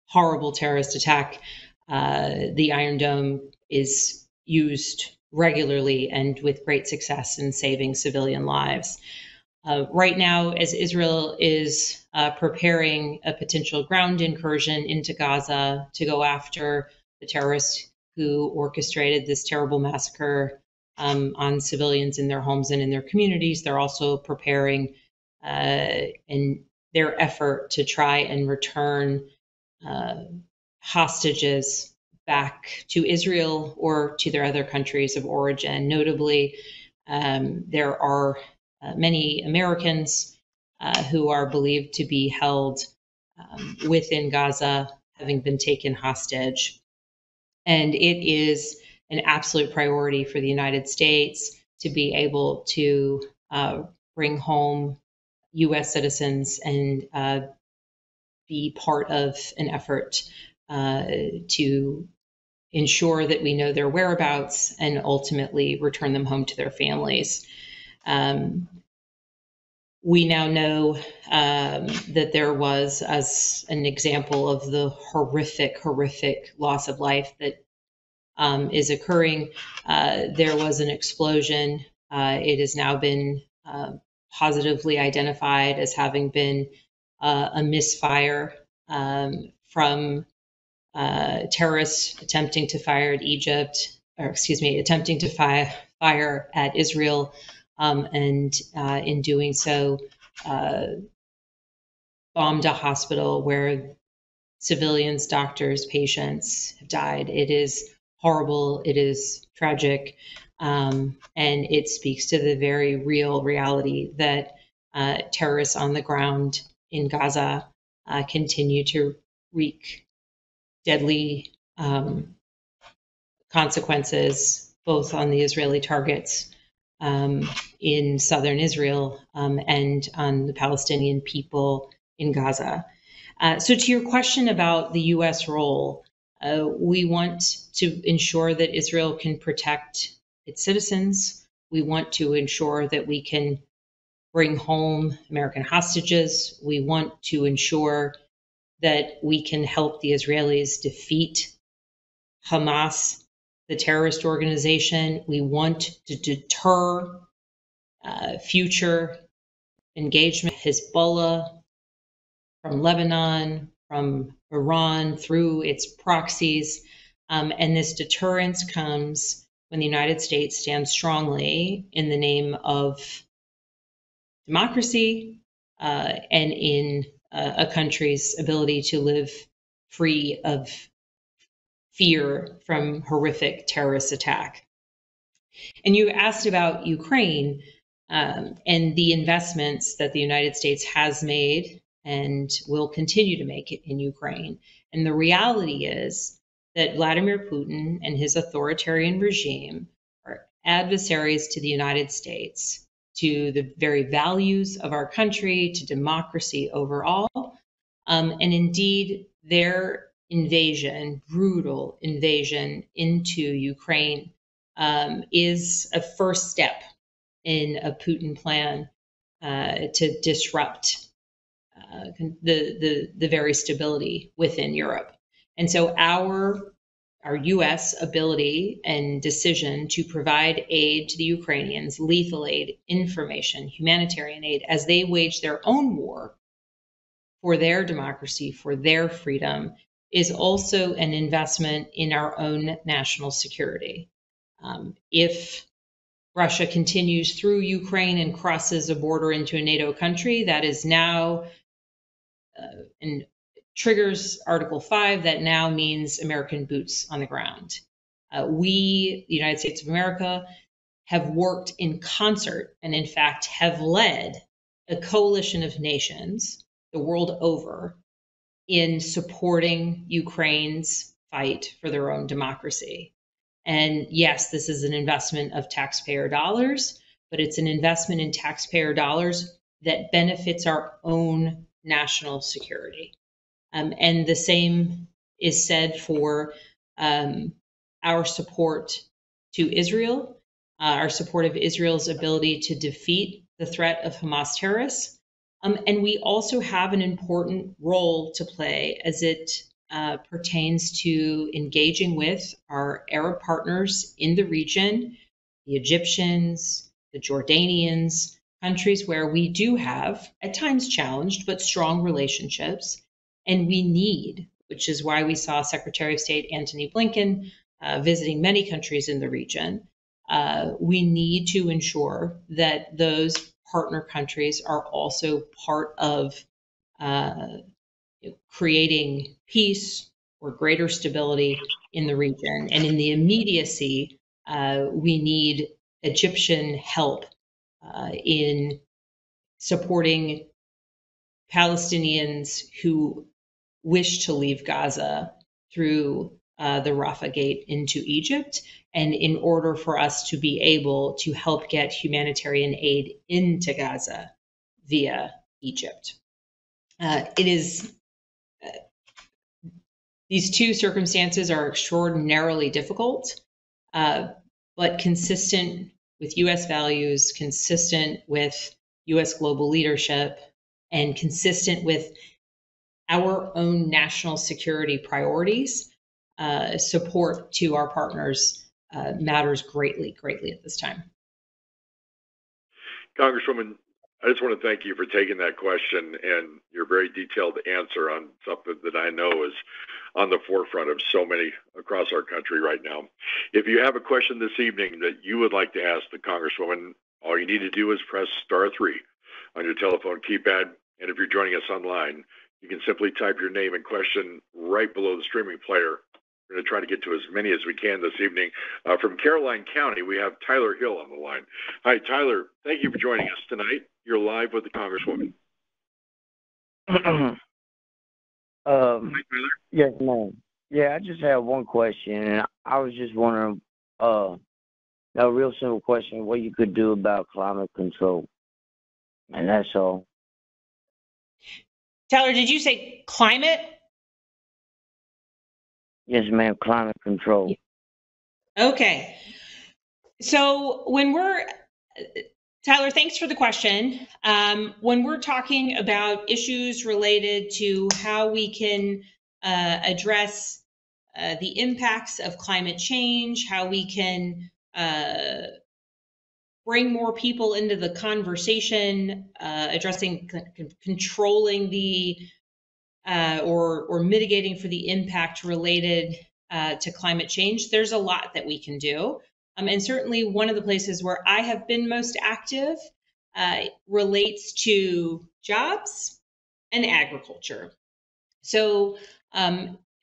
horrible terrorist attack, the Iron Dome is used regularly and with great success in saving civilian lives. Right now, as Israel is preparing a potential ground incursion into Gaza to go after the terrorists who orchestrated this terrible massacre on civilians in their homes and in their communities, they're also preparing in their effort to try and return hostages back to Israel or to their other countries of origin. Notably, there are many Americans who are believed to be held within Gaza, having been taken hostage. And it is an absolute priority for the United States to be able to bring home U.S. citizens and be part of an effort to ensure that we know their whereabouts and ultimately return them home to their families. We now know that there was, as an example of the horrific loss of life that is occurring, there was an explosion. It has now been positively identified as having been a misfire from terrorists attempting to fire at attempting to fire at Israel, and in doing so, bombed a hospital where civilians, doctors, patients have died. It is horrible. It is tragic. And it speaks to the very real reality that terrorists on the ground in Gaza continue to wreak deadly consequences, both on the Israeli targets in southern Israel and on the Palestinian people in Gaza. So to your question about the U.S. role, we want to ensure that Israel can protect its citizens. We want to ensure that we can bring home American hostages. We want to ensure that we can help the Israelis defeat Hamas, the terrorist organization. We want to deter future engagement, Hezbollah, from Lebanon, from Iran, through its proxies. And this deterrence comes when the United States stands strongly in the name of democracy and in a country's ability to live free of fear from horrific terrorist attack. And you asked about Ukraine and the investments that the United States has made and will continue to make it in Ukraine. And the reality is that Vladimir Putin and his authoritarian regime are adversaries to the United States, to the very values of our country, to democracy overall. And indeed, their invasion, brutal invasion into Ukraine, is a first step in a Putin plan to disrupt the very stability within Europe. And so our U.S. ability and decision to provide aid to the Ukrainians, lethal aid, information, humanitarian aid, as they wage their own war for their democracy, for their freedom, is also an investment in our own national security. If Russia continues through Ukraine and crosses a border into a NATO country, that is now and triggers Article 5, that now means American boots on the ground. We, the United States of America, have worked in concert and, in fact, have led a coalition of nations the world over in supporting Ukraine's fight for their own democracy. And yes, this is an investment of taxpayer dollars, but it's an investment in taxpayer dollars that benefits our own national security. And the same is said for our support to Israel, our support of Israel's ability to defeat the threat of Hamas terrorists. And we also have an important role to play as it pertains to engaging with our Arab partners in the region, the Egyptians, the Jordanians, countries where we do have, at times challenged, but strong relationships. And we need, which is why we saw Secretary of State Antony Blinken visiting many countries in the region, we need to ensure that those partner countries are also part of creating peace or greater stability in the region. And in the immediacy, we need Egyptian help in supporting Palestinians who wish to leave Gaza through the Rafah Gate into Egypt, and in order for us to be able to help get humanitarian aid into Gaza via Egypt. It is these two circumstances are extraordinarily difficult, but consistent with U.S. values, consistent with U.S. global leadership, and consistent with our own national security priorities. Support to our partners matters greatly at this time. Congresswoman, I just want to thank you for taking that question and your very detailed answer on something that I know is on the forefront of so many across our country right now. If you have a question this evening that you would like to ask the Congresswoman, all you need to do is press *3 on your telephone keypad. And if you're joining us online, you can simply type your name and question right below the streaming player. We're going to try to get to as many as we can this evening. From Caroline County, we have Tyler Hill on the line. Hi, Tyler. Thank you for joining us tonight. You're live with the Congresswoman. Hi, Tyler. Yes, ma'am. Yeah, I just have one question, and I was just wondering, a real simple question, what you could do about climate control, and that's all. Tyler, did you say climate? Yes, ma'am, climate control. Okay. So Tyler, thanks for the question. When we're talking about issues related to how we can address the impacts of climate change, how we can bring more people into the conversation, addressing, controlling the or mitigating for the impact related to climate change, there's a lot that we can do. And certainly one of the places where I have been most active relates to jobs and agriculture. So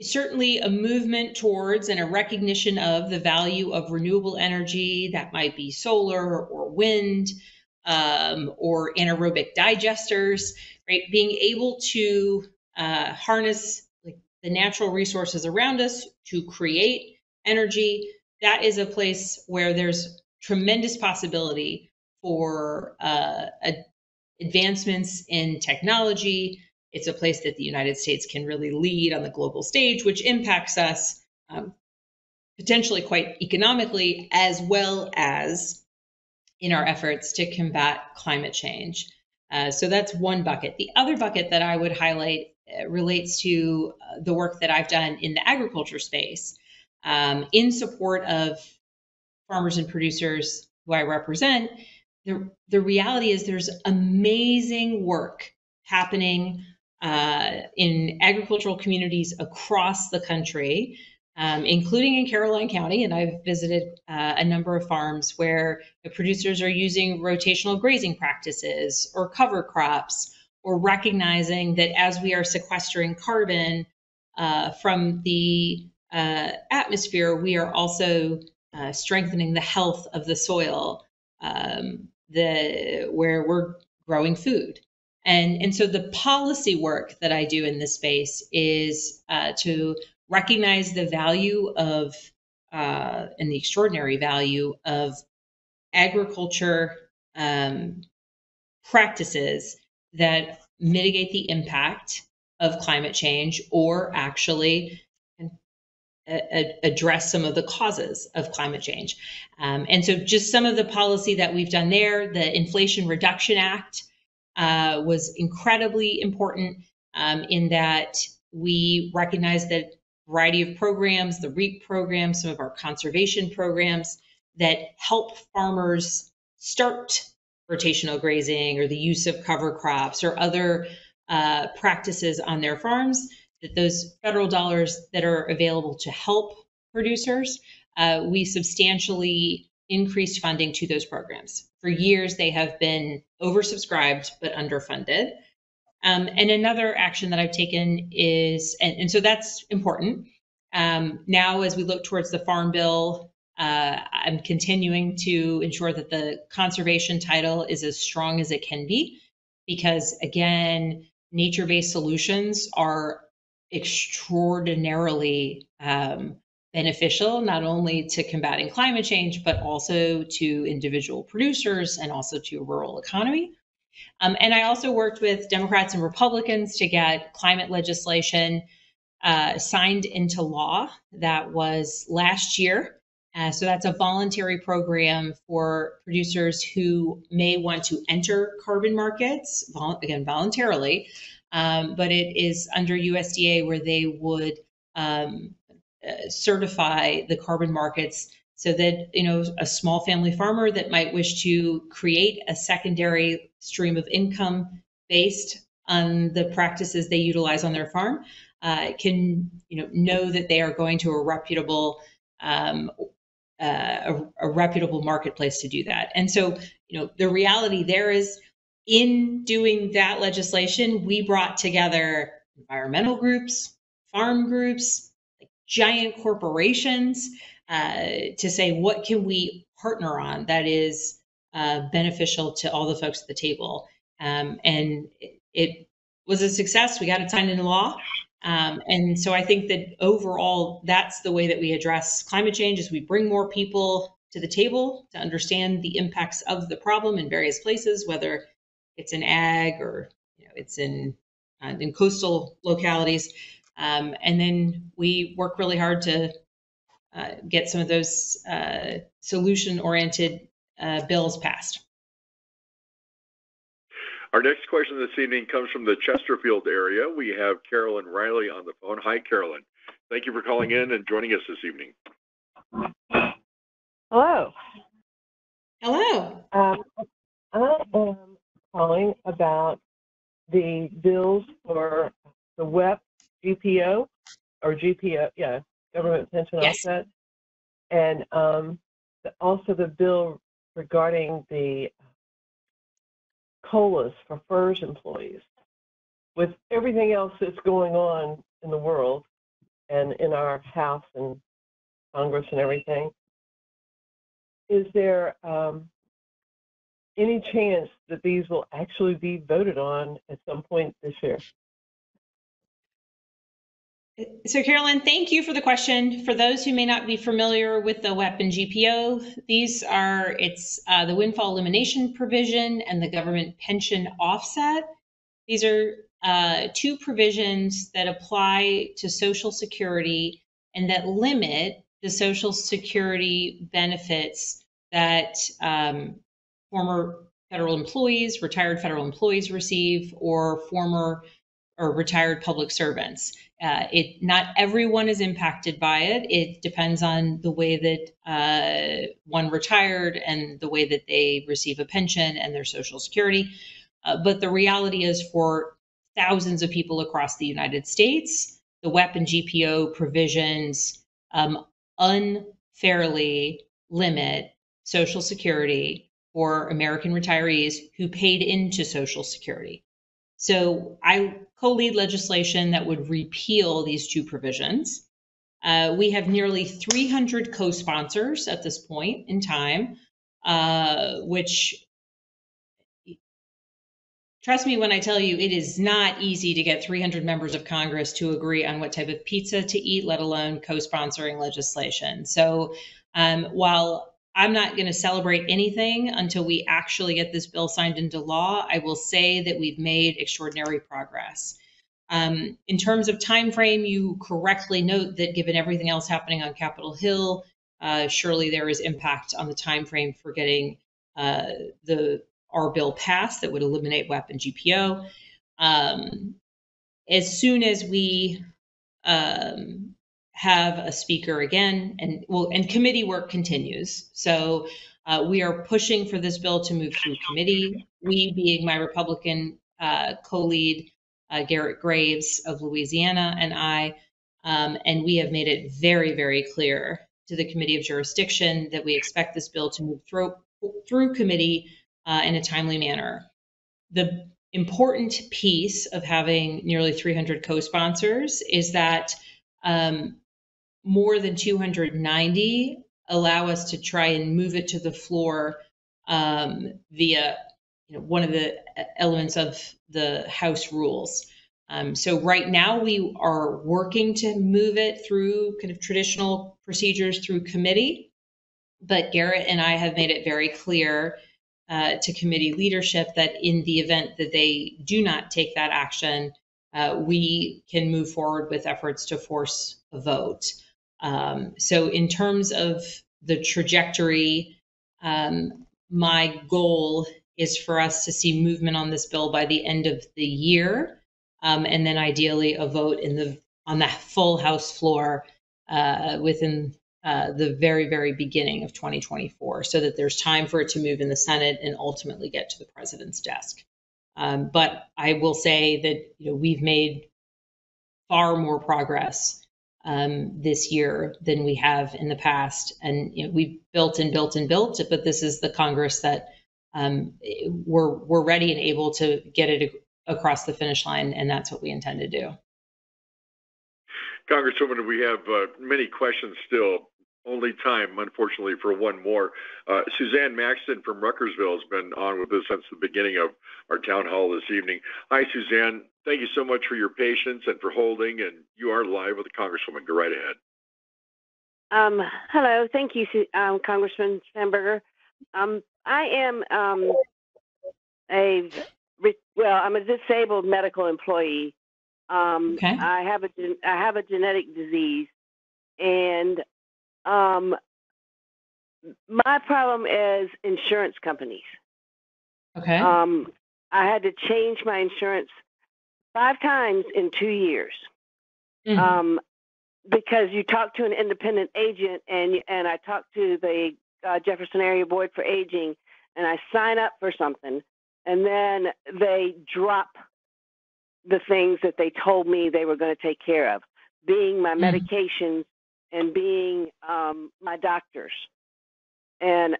certainly a movement towards and a recognition of the value of renewable energy, that might be solar or wind or anaerobic digesters, right? Being able to harness the natural resources around us to create energy, that is a place where there's tremendous possibility for advancements in technology. It's a place that the United States can really lead on the global stage, which impacts us potentially quite economically, as well as in our efforts to combat climate change. So that's one bucket. The other bucket that I would highlight relates to the work that I've done in the agriculture space in support of farmers and producers who I represent. The reality is there's amazing work happening in agricultural communities across the country, including in Caroline County. And I've visited a number of farms where the producers are using rotational grazing practices or cover crops, or recognizing that as we are sequestering carbon from the atmosphere, we are also strengthening the health of the soil where we're growing food. And so the policy work that I do in this space is to recognize the value of and the extraordinary value of agriculture practices that mitigate the impact of climate change, or actually address some of the causes of climate change. And so just some of the policy that we've done there, the Inflation Reduction Act was incredibly important in that we recognize that variety of programs, the REAP program, some of our conservation programs that help farmers start rotational grazing or the use of cover crops or other practices on their farms, that those federal dollars that are available to help producers, we substantially increased funding to those programs. For years, they have been oversubscribed but underfunded. And another action that I've taken is, and so that's important. Now, as we look towards the Farm Bill, I'm continuing to ensure that the conservation title is as strong as it can be, because again, nature-based solutions are extraordinarily beneficial, not only to combating climate change, but also to individual producers and also to a rural economy. And I also worked with Democrats and Republicans to get climate legislation signed into law. That was last year. So that's a voluntary program for producers who may want to enter carbon markets, again, voluntarily, but it is under USDA where they would certify the carbon markets so that, a small family farmer that might wish to create a secondary stream of income based on the practices they utilize on their farm can, know that they are going to a reputable marketplace to do that. And so, the reality there is, in doing that legislation, we brought together environmental groups, farm groups, like giant corporations, to say, what can we partner on that is beneficial to all the folks at the table? And it was a success. We got it signed into law. And so I think that overall, that's the way that we address climate change, is we bring more people to the table to understand the impacts of the problem in various places, whether it's in ag or it's in coastal localities. And then we work really hard to get some of those solution-oriented bills passed. Our next question this evening comes from the Chesterfield area. We have Carolyn Riley on the phone. Hi, Carolyn. Thank you for calling in and joining us this evening. Hello. Hello. I am calling about the bills for the WEP GPO, government pension offset, and also the bill regarding the COLAs for FERS employees. With everything else that's going on in the world and in our House and Congress and everything, is there any chance that these will actually be voted on at some point this year? So, Carolyn, thank you for the question. For those who may not be familiar with the WEP and GPO, it's the windfall elimination provision and the government pension offset. These are two provisions that apply to Social Security and that limit the Social Security benefits that former federal employees, retired federal employees receive, or former or retired public servants. Not everyone is impacted by it. It depends on the way that one retired and the way that they receive a pension and their Social Security. But the reality is, for thousands of people across the United States, the WEP and GPO provisions unfairly limit Social Security for American retirees who paid into Social Security. So I co-lead legislation that would repeal these two provisions. We have nearly 300 co-sponsors at this point in time, which, trust me when I tell you, it is not easy to get 300 members of Congress to agree on what type of pizza to eat, let alone co-sponsoring legislation. So while I'm not going to celebrate anything until we actually get this bill signed into law, I will say that we've made extraordinary progress. In terms of time frame, you correctly note that given everything else happening on Capitol Hill, surely there is impact on the time frame for getting our bill passed that would eliminate weapon GPO. As soon as we have a speaker again, and committee work continues. So we are pushing for this bill to move through committee. We, being my Republican co-lead, Garrett Graves of Louisiana, and I, and we have made it very, very clear to the Committee of Jurisdiction that we expect this bill to move through committee in a timely manner. The important piece of having nearly 300 co-sponsors is that more than 290 allow us to try and move it to the floor via one of the elements of the House rules. So right now we are working to move it through kind of traditional procedures through committee, but Garrett and I have made it very clear to committee leadership that in the event that they do not take that action, we can move forward with efforts to force a vote. So in terms of the trajectory, my goal is for us to see movement on this bill by the end of the year, and then ideally a vote on the full House floor within the very, very beginning of 2024, so that there's time for it to move in the Senate and ultimately get to the president's desk. But I will say that we've made far more progress this year than we have in the past, and we've built and built and built. But this is the Congress that we're ready and able to get it across the finish line, and that's what we intend to do. Congresswoman, we have many questions still. Only time, unfortunately, for one more. Suzanne Maxton from Ruckersville has been on with us since the beginning of our town hall this evening. Hi, Suzanne. Thank you so much for your patience and for holding, and you are live with the Congresswoman. Go right ahead. Hello. Thank you, Congressman Spanberger. I am I'm a disabled medical employee. Okay. I have a genetic disease, and my problem is insurance companies. Okay. I had to change my insurance 5 times in 2 years. Mm-hmm. Because you talk to an independent agent, and I talked to the Jefferson Area Board for Aging, and I sign up for something, and then they drop the things that they told me they were going to take care of, being my medications and being my doctors. And,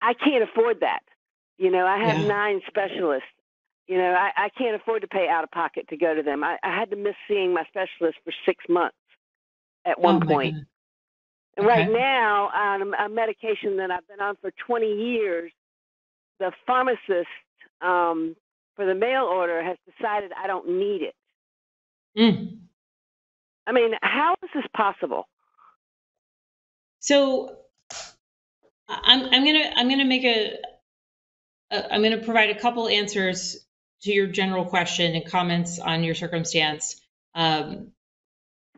I can't afford that. I have 9 specialists. I can't afford to pay out of pocket to go to them. I had to miss seeing my specialist for 6 months at one point. Goodness. And Okay. right now, on a medication that I've been on for 20 years, the pharmacist for the mail order has decided I don't need it. I mean, how is this possible? So I'm gonna provide a couple answers to your general question and comments on your circumstance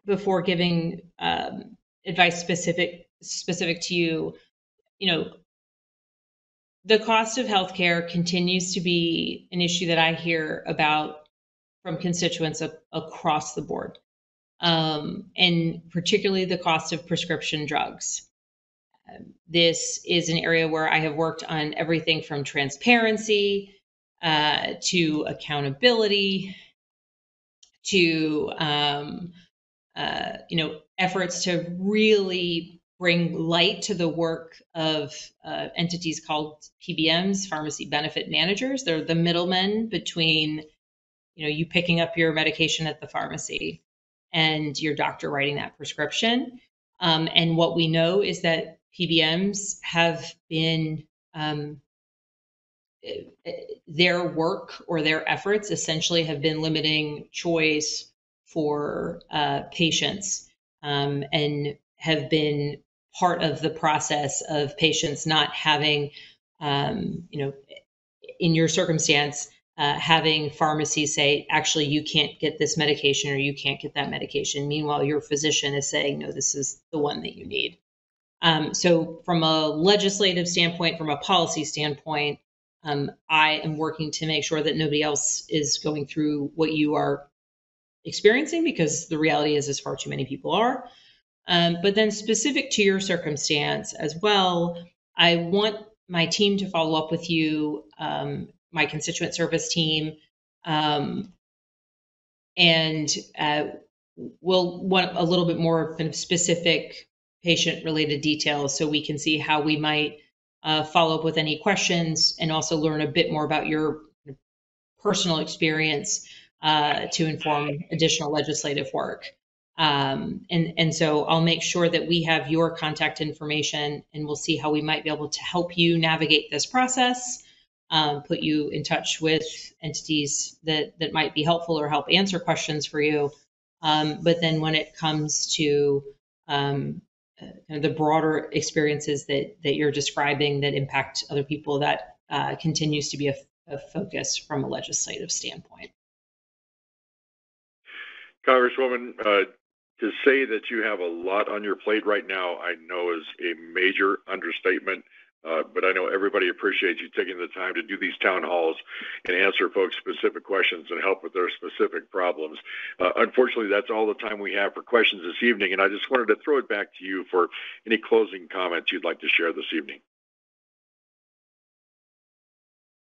before giving advice specific to you. The cost of healthcare continues to be an issue that I hear about from constituents across the board, and particularly the cost of prescription drugs. This is an area where I have worked on everything from transparency to accountability to efforts to really bring light to the work of entities called PBMs, pharmacy benefit managers. They're the middlemen between you picking up your medication at the pharmacy and your doctor writing that prescription. And what we know is that PBMs have been their work or their efforts essentially have been limiting choice for patients, and have been part of the process of patients not having, in your circumstance, having pharmacies say, actually, you can't get this medication or you can't get that medication. Meanwhile, your physician is saying, no, this is the one that you need. So from a legislative standpoint, from a policy standpoint, I am working to make sure that nobody else is going through what you are experiencing, because the reality is far too many people are. But then specific to your circumstance as well, I want my team to follow up with you, my constituent service team, and we'll want a little bit more kind of specific patient-related details so we can see how we might follow up with any questions and also learn a bit more about your personal experience to inform additional legislative work. And so I'll make sure that we have your contact information, and we'll see how we might be able to help you navigate this process, put you in touch with entities that might be helpful or help answer questions for you. But then when it comes to kind of the broader experiences that you're describing that impact other people, that continues to be a focus from a legislative standpoint. Congresswoman, to say that you have a lot on your plate right now, I know is a major understatement, but I know everybody appreciates you taking the time to do these town halls and answer folks' specific questions and help with their specific problems. Unfortunately, that's all the time we have for questions this evening, and I just wanted to throw it back to you for any closing comments you'd like to share this evening.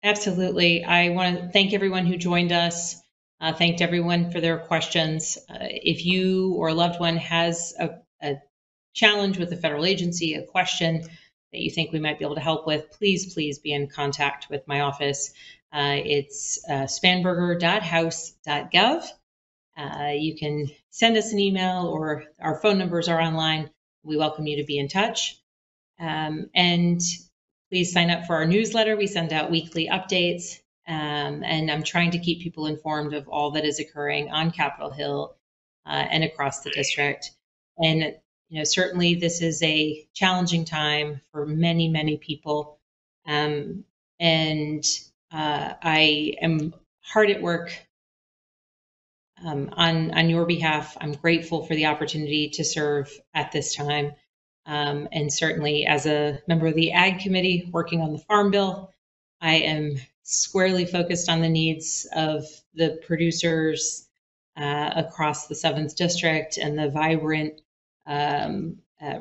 Absolutely. I want to thank everyone who joined us. Thanked everyone for their questions. If you or a loved one has a challenge with a federal agency, a question that you think we might be able to help with, please be in contact with my office. It's spanberger.house.gov. You can send us an email, or our phone numbers are online. We welcome you to be in touch. And please sign up for our newsletter. We send out weekly updates. And I'm trying to keep people informed of all that is occurring on Capitol Hill and across the district. And certainly this is a challenging time for many, many people. And I am hard at work on your behalf. I'm grateful for the opportunity to serve at this time. And certainly as a member of the Ag Committee working on the Farm Bill, I am squarely focused on the needs of the producers across the 7th District and the vibrant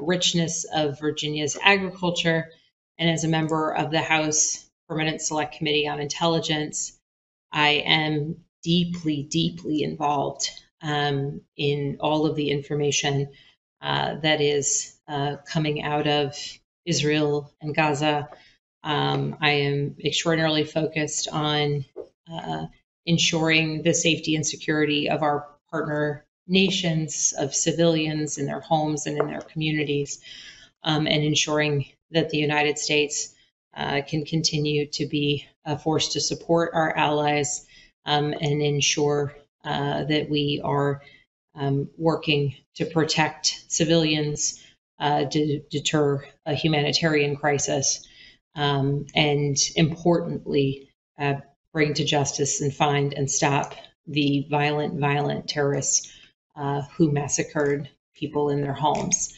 richness of Virginia's agriculture. And as a member of the House Permanent Select Committee on Intelligence, I am deeply involved in all of the information that is coming out of Israel and Gaza. I am extraordinarily focused on ensuring the safety and security of our partner nations, of civilians in their homes and in their communities, and ensuring that the United States can continue to be a force to support our allies and ensure that we are working to protect civilians, to deter a humanitarian crisis, and importantly, bring to justice and find and stop the violent terrorists who massacred people in their homes.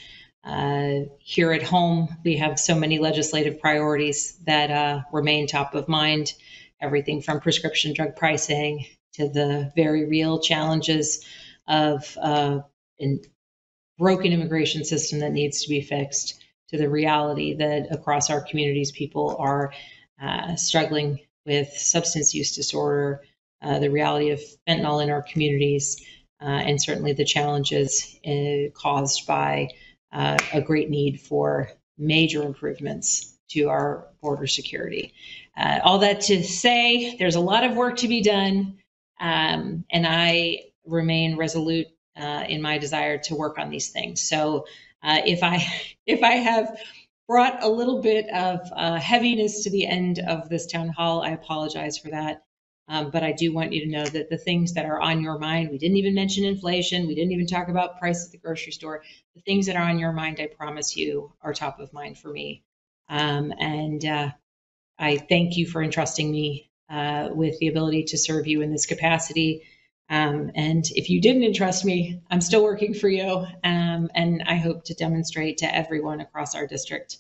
Here at home, we have so many legislative priorities that remain top of mind, everything from prescription drug pricing to the very real challenges of a broken immigration system that needs to be fixed, to the reality that across our communities, people are struggling with substance use disorder, the reality of fentanyl in our communities, and certainly the challenges caused by a great need for major improvements to our border security. All that to say, there's a lot of work to be done, and I remain resolute in my desire to work on these things. So if I have brought a little bit of heaviness to the end of this town hall, I apologize for that. But I do want you to know that the things that are on your mind, we didn't even mention inflation, we didn't even talk about prices at the grocery store. The things that are on your mind, I promise you, are top of mind for me. And I thank you for entrusting me with the ability to serve you in this capacity. And if you didn't entrust me, I'm still working for you. And I hope to demonstrate to everyone across our district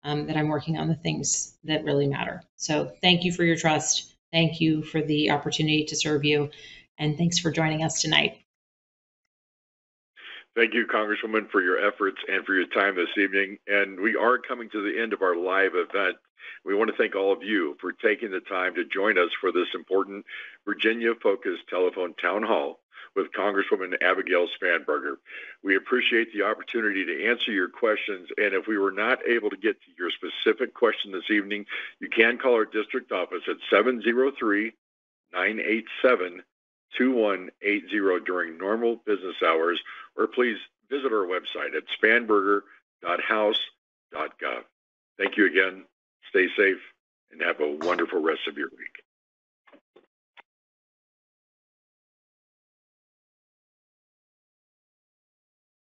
that I'm working on the things that really matter. So thank you for your trust. Thank you for the opportunity to serve you. And thanks for joining us tonight. Thank you, Congresswoman, for your efforts and for your time this evening. And we are coming to the end of our live event. We want to thank all of you for taking the time to join us for this important Virginia-focused telephone town hall with Congresswoman Abigail Spanberger. We appreciate the opportunity to answer your questions, and if we were not able to get to your specific question this evening, you can call our district office at 703-987-2180 during normal business hours, or please visit our website at spanberger.house.gov. Thank you again. Stay safe and have a wonderful rest of your week.